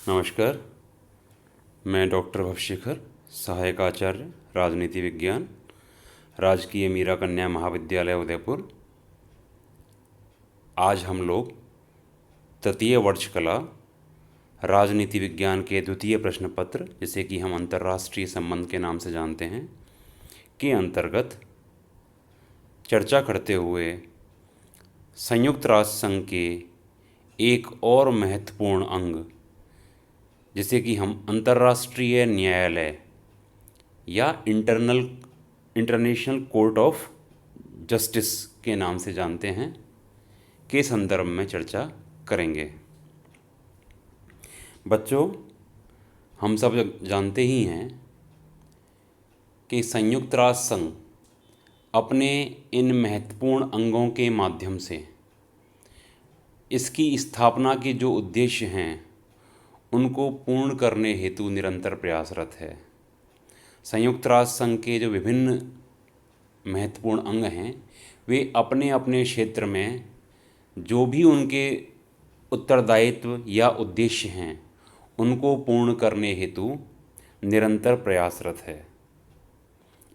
नमस्कार। मैं डॉक्टर भवशेखर, सहायक आचार्य राजनीति विज्ञान, राजकीय मीरा कन्या महाविद्यालय उदयपुर। आज हम लोग तृतीय वर्ष कला राजनीति विज्ञान के द्वितीय प्रश्न पत्र, जिसे कि हम अंतर्राष्ट्रीय संबंध के नाम से जानते हैं, के अंतर्गत चर्चा करते हुए संयुक्त राष्ट्र संघ के एक और महत्वपूर्ण अंग, जिसे कि हम अंतर्राष्ट्रीय न्यायालय या इंटरनेशनल कोर्ट ऑफ जस्टिस के नाम से जानते हैं, के संदर्भ में चर्चा करेंगे। बच्चों, हम सब जानते ही हैं कि संयुक्त राष्ट्र संघ अपने इन महत्वपूर्ण अंगों के माध्यम से इसकी स्थापना के जो उद्देश्य हैं उनको पूर्ण करने हेतु निरंतर प्रयासरत है। संयुक्त राष्ट्र संघ के जो विभिन्न महत्वपूर्ण अंग हैं, वे अपने अपने क्षेत्र में जो भी उनके उत्तरदायित्व या उद्देश्य हैं उनको पूर्ण करने हेतु निरंतर प्रयासरत है।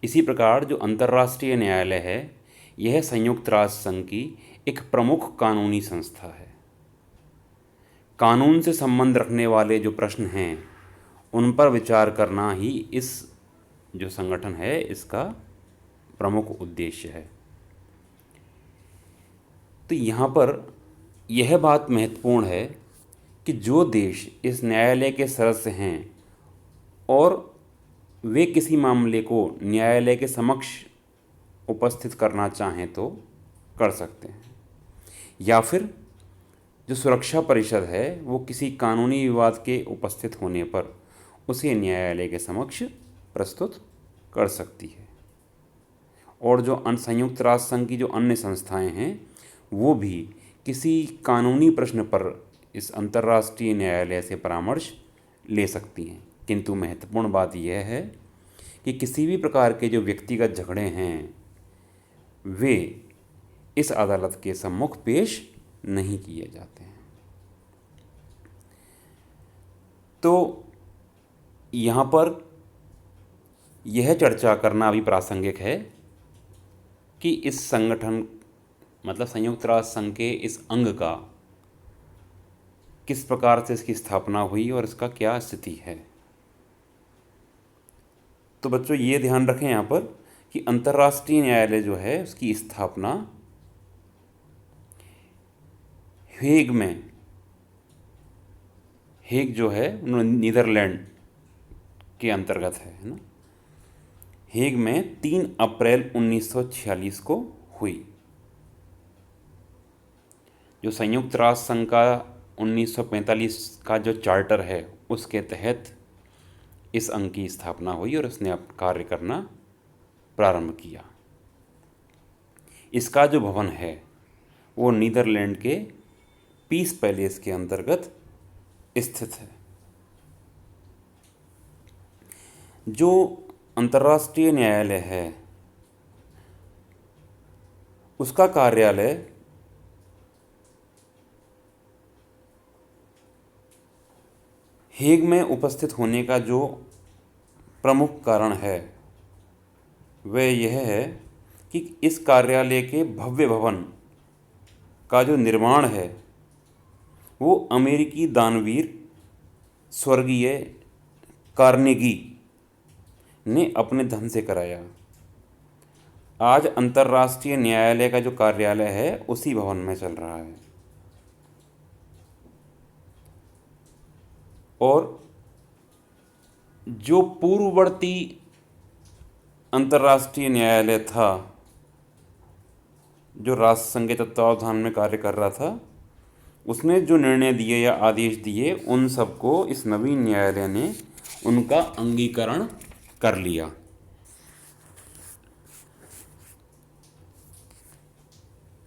इसी प्रकार जो अंतर्राष्ट्रीय न्यायालय है, यह संयुक्त राष्ट्र संघ की एक प्रमुख कानूनी संस्था है। कानून से संबंध रखने वाले जो प्रश्न हैं उन पर विचार करना ही इस जो संगठन है इसका प्रमुख उद्देश्य है। तो यहाँ पर यह बात महत्वपूर्ण है कि जो देश इस न्यायालय के सदस्य हैं और वे किसी मामले को न्यायालय के समक्ष उपस्थित करना चाहें तो कर सकते हैं, या फिर जो सुरक्षा परिषद है वो किसी कानूनी विवाद के उपस्थित होने पर उसे न्यायालय के समक्ष प्रस्तुत कर सकती है। और जो संयुक्त राष्ट्र संघ की जो अन्य संस्थाएं हैं वो भी किसी कानूनी प्रश्न पर इस अंतर्राष्ट्रीय न्यायालय से परामर्श ले सकती हैं। किंतु महत्वपूर्ण बात यह है कि किसी भी प्रकार के जो व्यक्तिगत झगड़े हैं वे इस अदालत के सम्मुख पेश नहीं किए जाते हैं। तो यहाँ पर यह चर्चा करना अभी प्रासंगिक है कि इस संगठन मतलब संयुक्त राष्ट्र संघ के इस अंग का किस प्रकार से इसकी स्थापना हुई और इसका क्या स्थिति है। तो बच्चों, ये ध्यान रखें यहाँ पर कि अंतर्राष्ट्रीय न्यायालय जो है उसकी स्थापना हेग जो है नीदरलैंड के अंतर्गत है ना। हेग में 3 अप्रैल 1946 को हुई। जो संयुक्त राष्ट्र संघ का 1945 का जो चार्टर है उसके तहत इस अंग की स्थापना हुई और उसने अब कार्य करना प्रारंभ किया। इसका जो भवन है वो नीदरलैंड के पीस पैलेस के अंतर्गत स्थित है। जो अंतर्राष्ट्रीय न्यायालय है उसका कार्यालय हेग में उपस्थित होने का जो प्रमुख कारण है वह यह है कि इस कार्यालय के भव्य भवन का जो निर्माण है वो अमेरिकी दानवीर स्वर्गीय कार्नेगी ने अपने धन से कराया। आज अंतर्राष्ट्रीय न्यायालय का जो कार्यालय है उसी भवन में चल रहा है। और जो पूर्ववर्ती अंतर्राष्ट्रीय न्यायालय था जो राष्ट्रसंघ के तत्वावधान में कार्य कर रहा था, उसने जो निर्णय दिए या आदेश दिए उन सबको इस नवीन न्यायालय ने उनका अंगीकरण कर लिया।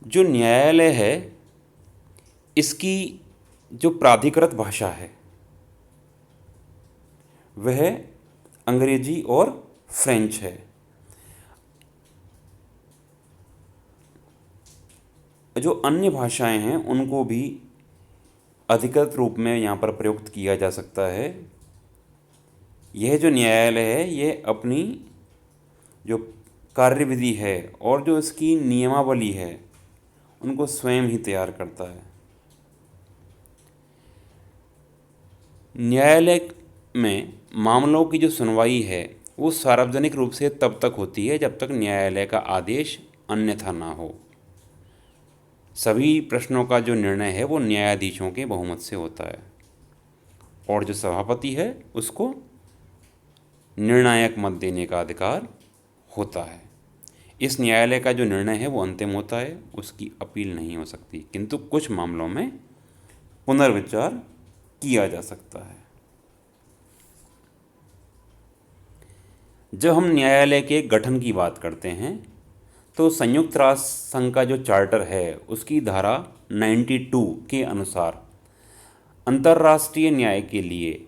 जो न्यायालय है इसकी जो प्राधिकृत भाषा है वह अंग्रेजी और फ्रेंच है। जो अन्य भाषाएं हैं उनको भी अधिकृत रूप में यहाँ पर प्रयुक्त किया जा सकता है। यह जो न्यायालय है यह अपनी जो कार्यविधि है और जो इसकी नियमावली है उनको स्वयं ही तैयार करता है। न्यायालय में मामलों की जो सुनवाई है वो सार्वजनिक रूप से तब तक होती है जब तक न्यायालय का आदेश अन्यथा ना हो। सभी प्रश्नों का जो निर्णय है वो न्यायाधीशों के बहुमत से होता है और जो सभापति है उसको निर्णायक मत देने का अधिकार होता है। इस न्यायालय का जो निर्णय है वो अंतिम होता है, उसकी अपील नहीं हो सकती, किंतु कुछ मामलों में पुनर्विचार किया जा सकता है। जब हम न्यायालय के गठन की बात करते हैं तो संयुक्त राष्ट्र संघ का जो चार्टर है उसकी धारा 92 के अनुसार अंतर्राष्ट्रीय न्याय के लिए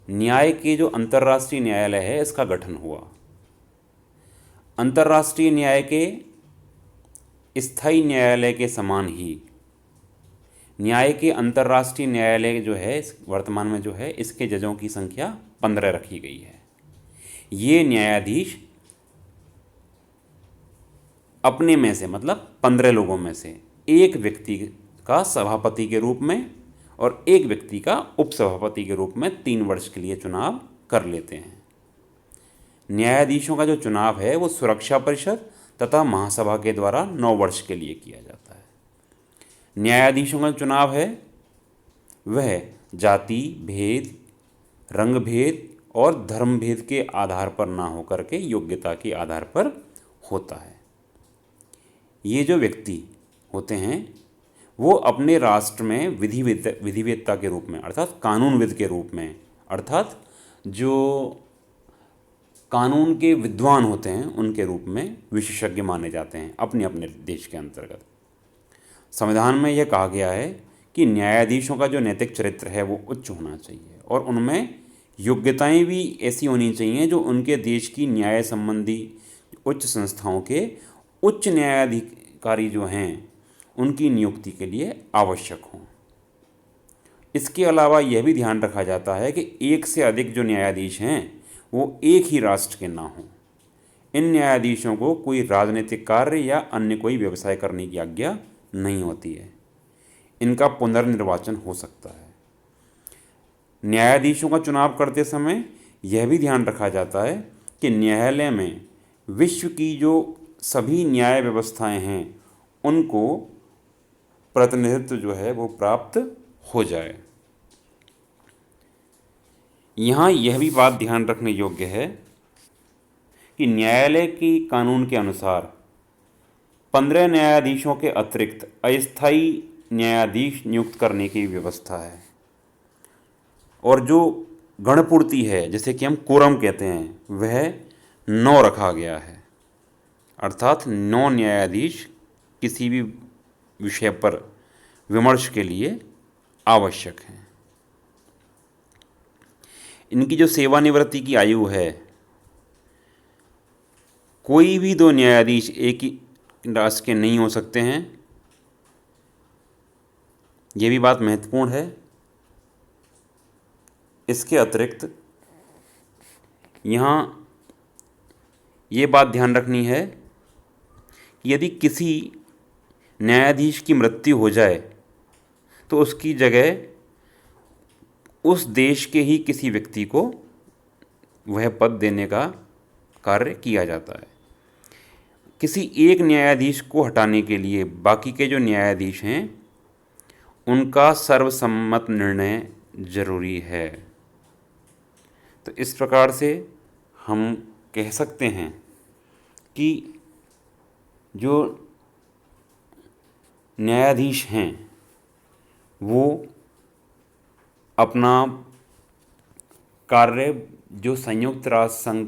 न्याय के जो अंतर्राष्ट्रीय न्यायालय है इसका गठन हुआ। अंतर्राष्ट्रीय न्याय के स्थायी न्यायालय के समान ही न्याय के अंतर्राष्ट्रीय न्यायालय जो है वर्तमान में जो है इसके जजों की संख्या 15 रखी गई है। ये न्यायाधीश अपने में से मतलब 15 लोगों में से एक व्यक्ति का सभापति के रूप में और एक व्यक्ति का उपसभापति के रूप में 3 वर्ष के लिए चुनाव कर लेते हैं। न्यायाधीशों का जो चुनाव है वो सुरक्षा परिषद तथा महासभा के द्वारा 9 वर्ष के लिए किया जाता है। न्यायाधीशों का चुनाव है वह जाति भेद, रंग भेद और धर्म भेद के आधार पर ना होकर के योग्यता के आधार पर होता है। ये जो व्यक्ति होते हैं वो अपने राष्ट्र में विधिवेत्ता के रूप में अर्थात कानूनविद के रूप में अर्थात जो कानून के विद्वान होते हैं उनके रूप में विशेषज्ञ माने जाते हैं अपने अपने देश के अंतर्गत। संविधान में यह कहा गया है कि न्यायाधीशों का जो नैतिक चरित्र है वो उच्च होना चाहिए और उनमें योग्यताएं भी ऐसी होनी चाहिए जो उनके देश की न्याय संबंधी उच्च संस्थाओं के उच्च न्यायाधिकारी जो हैं उनकी नियुक्ति के लिए आवश्यक हों। इसके अलावा यह भी ध्यान रखा जाता है कि एक से अधिक जो न्यायाधीश हैं वो एक ही राष्ट्र के ना हों। इन न्यायाधीशों को कोई राजनीतिक कार्य या अन्य कोई व्यवसाय करने की आज्ञा नहीं होती है। इनका पुनर्निर्वाचन हो सकता है। न्यायाधीशों का चुनाव करते समय यह भी ध्यान रखा जाता है कि न्यायालय में विश्व की जो सभी न्याय व्यवस्थाएं हैं उनको प्रतिनिधित्व जो है वो प्राप्त हो जाए। यहाँ यह भी बात ध्यान रखने योग्य है कि न्यायालय की कानून के अनुसार 15 न्यायाधीशों के अतिरिक्त अस्थायी न्यायाधीश नियुक्त करने की व्यवस्था है और जो गणपूर्ति है जिसे कि हम कोरम कहते हैं वह 9 रखा गया है अर्थात 9 न्यायाधीश किसी भी विषय पर विमर्श के लिए आवश्यक हैं। इनकी जो सेवानिवृत्ति की आयु है कोई भी 2 न्यायाधीश एक ही राष्ट्र के नहीं हो सकते हैं। ये भी बात महत्वपूर्ण है। इसके अतिरिक्त यहाँ ये बात ध्यान रखनी है कि यदि किसी न्यायाधीश की मृत्यु हो जाए तो उसकी जगह उस देश के ही किसी व्यक्ति को वह पद देने का कार्य किया जाता है। किसी एक न्यायाधीश को हटाने के लिए बाकी के जो न्यायाधीश हैं उनका सर्वसम्मत निर्णय जरूरी है। तो इस प्रकार से हम कह सकते हैं कि जो न्यायाधीश हैं वो अपना कार्य जो संयुक्त राष्ट्र संघ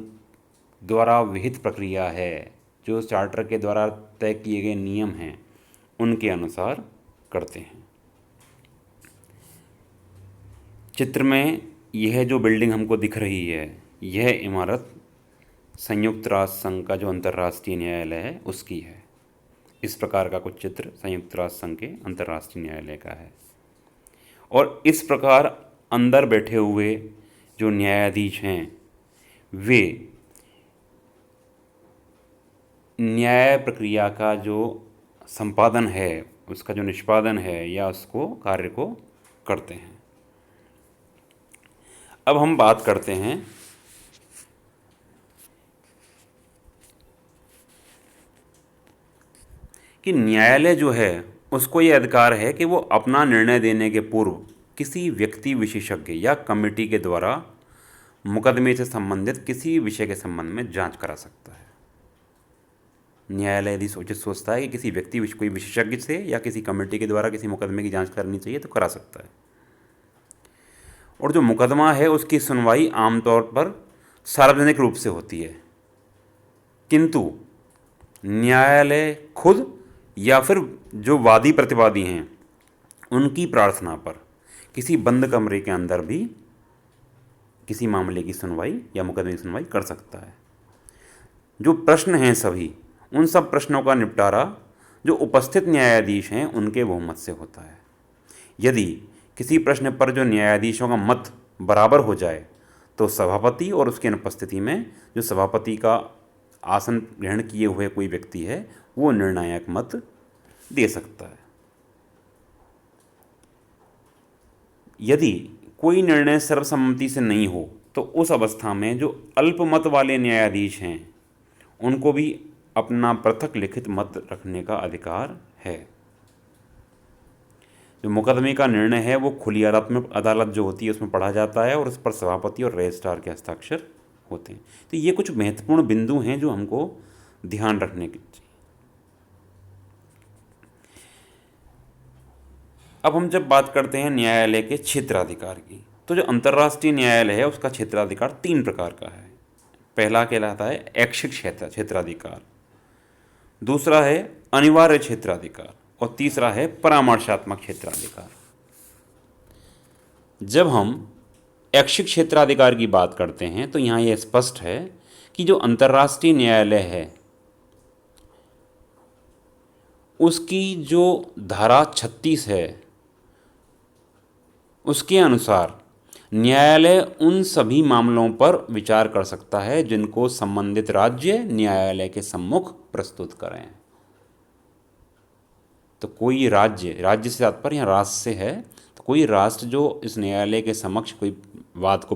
द्वारा विहित प्रक्रिया है, जो चार्टर के द्वारा तय किए गए नियम हैं, उनके अनुसार करते हैं। चित्र में यह जो बिल्डिंग हमको दिख रही है, यह इमारत संयुक्त राष्ट्र संघ का जो अंतर्राष्ट्रीय न्यायालय है उसकी है। इस प्रकार का कुछ चित्र संयुक्त राष्ट्र संघ के अंतर्राष्ट्रीय न्यायालय का है। और इस प्रकार अंदर बैठे हुए जो न्यायाधीश हैं वे न्याय प्रक्रिया का जो संपादन है, उसका जो निष्पादन है या उसको कार्य को करते हैं। अब हम बात करते हैं कि न्यायालय जो है उसको ये अधिकार है कि वो अपना निर्णय देने के पूर्व किसी व्यक्ति विशेषज्ञ या कमेटी के द्वारा मुकदमे से संबंधित किसी विषय के संबंध में जांच करा सकता है। न्यायालय यदि सोचता है कि किसी व्यक्ति कोई विशेषज्ञ से या किसी कमेटी के द्वारा किसी मुकदमे की जांच करनी चाहिए तो करा सकता है। और जो मुकदमा है उसकी सुनवाई आमतौर पर सार्वजनिक रूप से होती है, किंतु न्यायालय खुद या फिर जो वादी प्रतिवादी हैं उनकी प्रार्थना पर किसी बंद कमरे के अंदर भी किसी मामले की सुनवाई या मुकदमे की सुनवाई कर सकता है। जो प्रश्न हैं सभी उन सब प्रश्नों का निपटारा जो उपस्थित न्यायाधीश हैं उनके बहुमत से होता है। यदि किसी प्रश्न पर जो न्यायाधीशों का मत बराबर हो जाए तो सभापति और उसकी अनुपस्थिति में जो सभापति का आसन ग्रहण किए हुए कोई व्यक्ति है वो निर्णायक मत दे सकता है। यदि कोई निर्णय सर्वसम्मति से नहीं हो तो उस अवस्था में जो अल्पमत वाले न्यायाधीश हैं उनको भी अपना पृथक लिखित मत रखने का अधिकार है। जो मुकदमे का निर्णय है वो खुली अदालत जो होती है उसमें पढ़ा जाता है और उस पर सभापति और रजिस्ट्रार के हस्ताक्षर होते हैं। तो ये कुछ महत्वपूर्ण बिंदु हैं जो हमको ध्यान रखने के चाहिए। अब हम जब बात करते हैं न्यायालय के क्षेत्राधिकार की, तो जो अंतर्राष्ट्रीय न्यायालय है उसका क्षेत्राधिकार 3 प्रकार का है। पहला कहलाता है ऐच्छिक क्षेत्राधिकार, दूसरा है अनिवार्य क्षेत्राधिकार और तीसरा है परामर्शात्मक क्षेत्राधिकार। जब हम ऐच्छिक क्षेत्राधिकार की बात करते हैं तो यहाँ यह स्पष्ट है कि जो अंतर्राष्ट्रीय न्यायालय है उसकी जो धारा 36 है उसके अनुसार न्यायालय उन सभी मामलों पर विचार कर सकता है जिनको संबंधित राज्य न्यायालय के सम्मुख प्रस्तुत करें। तो कोई राज्य से तात्पर्य यहाँ राष्ट्र से है, तो कोई राष्ट्र जो इस न्यायालय के समक्ष कोई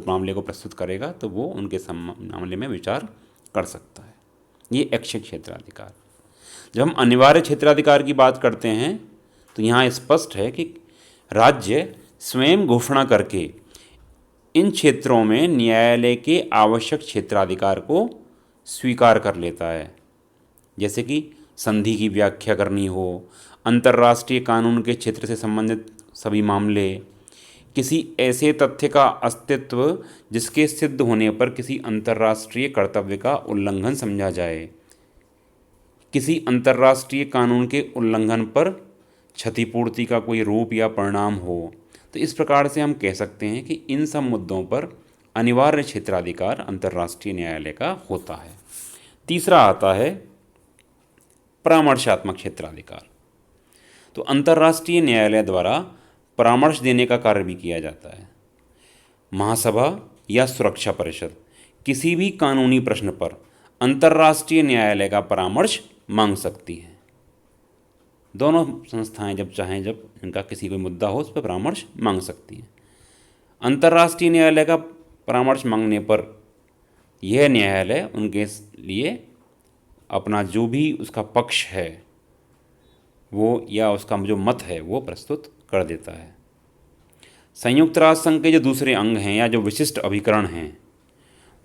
मामले को प्रस्तुत करेगा तो वो उनके मामले में विचार कर सकता है। ये ऐच्छिक क्षेत्राधिकार। जब हम अनिवार्य क्षेत्राधिकार की बात करते हैं तो यहाँ स्पष्ट है कि राज्य स्वयं घोषणा करके इन क्षेत्रों में न्यायालय के आवश्यक क्षेत्राधिकार को स्वीकार कर लेता है। जैसे कि संधि की व्याख्या करनी हो, अंतर्राष्ट्रीय कानून के क्षेत्र से संबंधित सभी मामले, किसी ऐसे तथ्य का अस्तित्व जिसके सिद्ध होने पर किसी अंतर्राष्ट्रीय कर्तव्य का उल्लंघन समझा जाए, किसी अंतर्राष्ट्रीय कानून के उल्लंघन पर क्षतिपूर्ति का कोई रूप या परिणाम हो। तो इस प्रकार से हम कह सकते हैं कि इन सब मुद्दों पर अनिवार्य क्षेत्राधिकार अंतर्राष्ट्रीय न्यायालय का होता है। तीसरा आता है परामर्शात्मक क्षेत्राधिकार। तो अंतर्राष्ट्रीय न्यायालय द्वारा परामर्श देने का कार्य भी किया जाता है। महासभा या सुरक्षा परिषद किसी भी कानूनी प्रश्न पर अंतर्राष्ट्रीय न्यायालय का परामर्श मांग सकती है। दोनों संस्थाएं जब चाहें, जब इनका किसी कोई मुद्दा हो उस पर परामर्श मांग सकती हैं। अंतर्राष्ट्रीय न्यायालय का परामर्श मांगने पर यह न्यायालय उनके लिए अपना जो भी उसका पक्ष है वो या उसका जो मत है वो प्रस्तुत कर देता है। संयुक्त राष्ट्र संघ के जो दूसरे अंग हैं या जो विशिष्ट अभिकरण हैं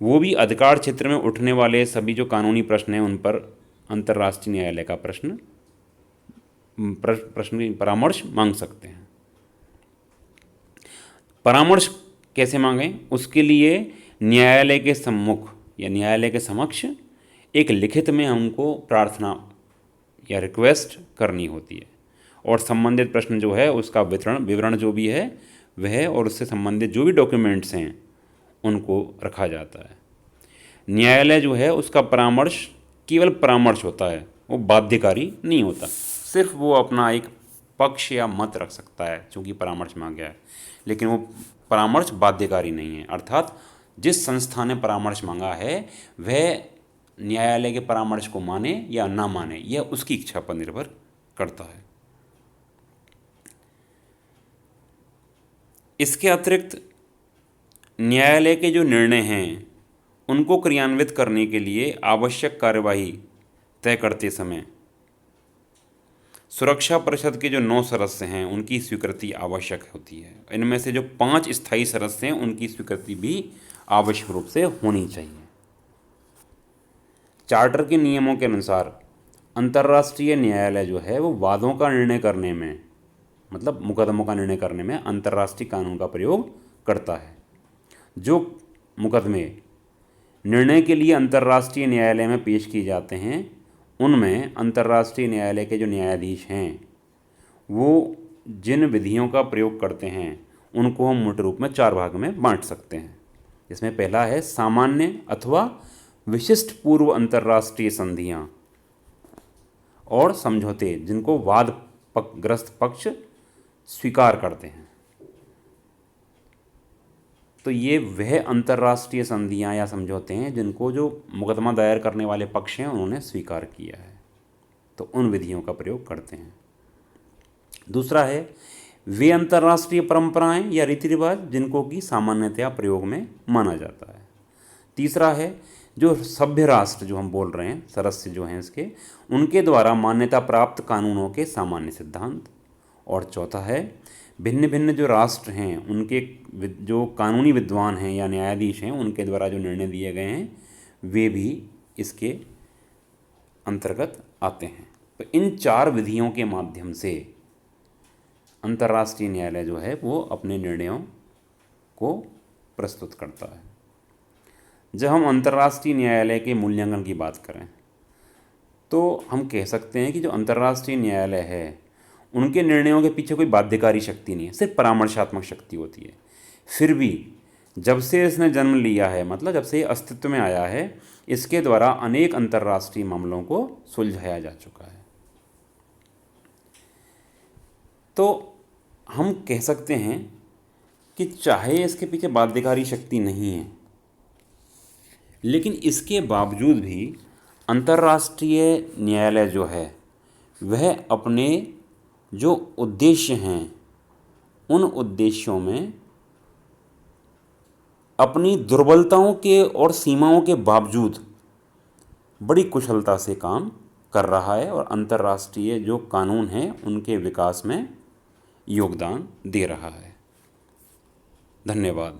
वो भी अधिकार क्षेत्र में उठने वाले सभी जो कानूनी प्रश्न हैं उन पर अंतर्राष्ट्रीय न्यायालय का परामर्श मांग सकते हैं। परामर्श कैसे मांगें, उसके लिए न्यायालय के सम्मुख या न्यायालय के समक्ष एक लिखित में हमको प्रार्थना या रिक्वेस्ट करनी होती है और संबंधित प्रश्न जो है उसका विवरण जो भी है वह और उससे संबंधित जो भी डॉक्यूमेंट्स हैं उनको रखा जाता है। न्यायालय जो है उसका परामर्श केवल परामर्श होता है, वो बाध्यकारी नहीं होता। सिर्फ वो अपना एक पक्ष या मत रख सकता है चूँकि परामर्श मांगा गया है, लेकिन वो परामर्श बाध्यकारी नहीं है। अर्थात जिस संस्था ने परामर्श मांगा है वह न्यायालय के परामर्श को माने या ना माने, यह उसकी इच्छा पर निर्भर करता है। इसके अतिरिक्त न्यायालय के जो निर्णय हैं उनको क्रियान्वित करने के लिए आवश्यक कार्यवाही तय करते समय सुरक्षा परिषद के जो 9 सदस्य हैं उनकी स्वीकृति आवश्यक होती है। इनमें से जो 5 स्थायी सदस्य हैं उनकी स्वीकृति भी आवश्यक रूप से होनी चाहिए। चार्टर के नियमों के अनुसार अंतर्राष्ट्रीय न्यायालय जो है वो वादों का निर्णय करने में, मतलब मुकदमों का निर्णय करने में अंतर्राष्ट्रीय कानून का प्रयोग करता है। जो मुकदमे निर्णय के लिए अंतर्राष्ट्रीय न्यायालय में पेश किए जाते हैं उनमें अंतर्राष्ट्रीय न्यायालय के जो न्यायाधीश हैं वो जिन विधियों का प्रयोग करते हैं उनको हम मोटे रूप में 4 भाग में बांट सकते हैं। इसमें पहला है सामान्य अथवा विशिष्ट पूर्व अंतर्राष्ट्रीय संधियां और समझौते जिनको वाद ग्रस्त पक्ष स्वीकार करते हैं। तो ये वह अंतर्राष्ट्रीय संधियां या समझौते हैं जिनको जो मुकदमा दायर करने वाले पक्ष हैं उन्होंने स्वीकार किया है, तो उन विधियों का प्रयोग करते हैं। दूसरा है वे अंतर्राष्ट्रीय परंपराएं या रीति रिवाज जिनको कि सामान्यतया प्रयोग में माना जाता है। तीसरा है जो सभ्य राष्ट्र जो हम बोल रहे हैं, सदस्य जो हैं इसके, उनके द्वारा मान्यता प्राप्त कानूनों के सामान्य सिद्धांत। और चौथा है भिन्न भिन्न जो राष्ट्र हैं उनके जो कानूनी विद्वान हैं या न्यायाधीश हैं उनके द्वारा जो निर्णय दिए गए हैं वे भी इसके अंतर्गत आते हैं। तो इन 4 विधियों के माध्यम से अंतर्राष्ट्रीय न्यायालय जो है वो अपने निर्णयों को प्रस्तुत करता है। जब हम अंतर्राष्ट्रीय न्यायालय के मूल्यांकन की बात करें तो हम कह सकते हैं कि जो अंतर्राष्ट्रीय न्यायालय है उनके निर्णयों के पीछे कोई बाध्यकारी शक्ति नहीं है, सिर्फ परामर्शात्मक शक्ति होती है। फिर भी जब से इसने जन्म लिया है, मतलब जब से ये अस्तित्व में आया है, इसके द्वारा अनेक अंतर्राष्ट्रीय मामलों को सुलझाया जा चुका है। तो हम कह सकते हैं कि चाहे इसके पीछे बाध्यकारी शक्ति नहीं है, लेकिन इसके बावजूद भी अंतर्राष्ट्रीय न्यायालय जो है वह अपने जो उद्देश्य हैं उन उद्देश्यों में अपनी दुर्बलताओं के और सीमाओं के बावजूद बड़ी कुशलता से काम कर रहा है और अंतर्राष्ट्रीय जो कानून हैं उनके विकास में योगदान दे रहा है। धन्यवाद।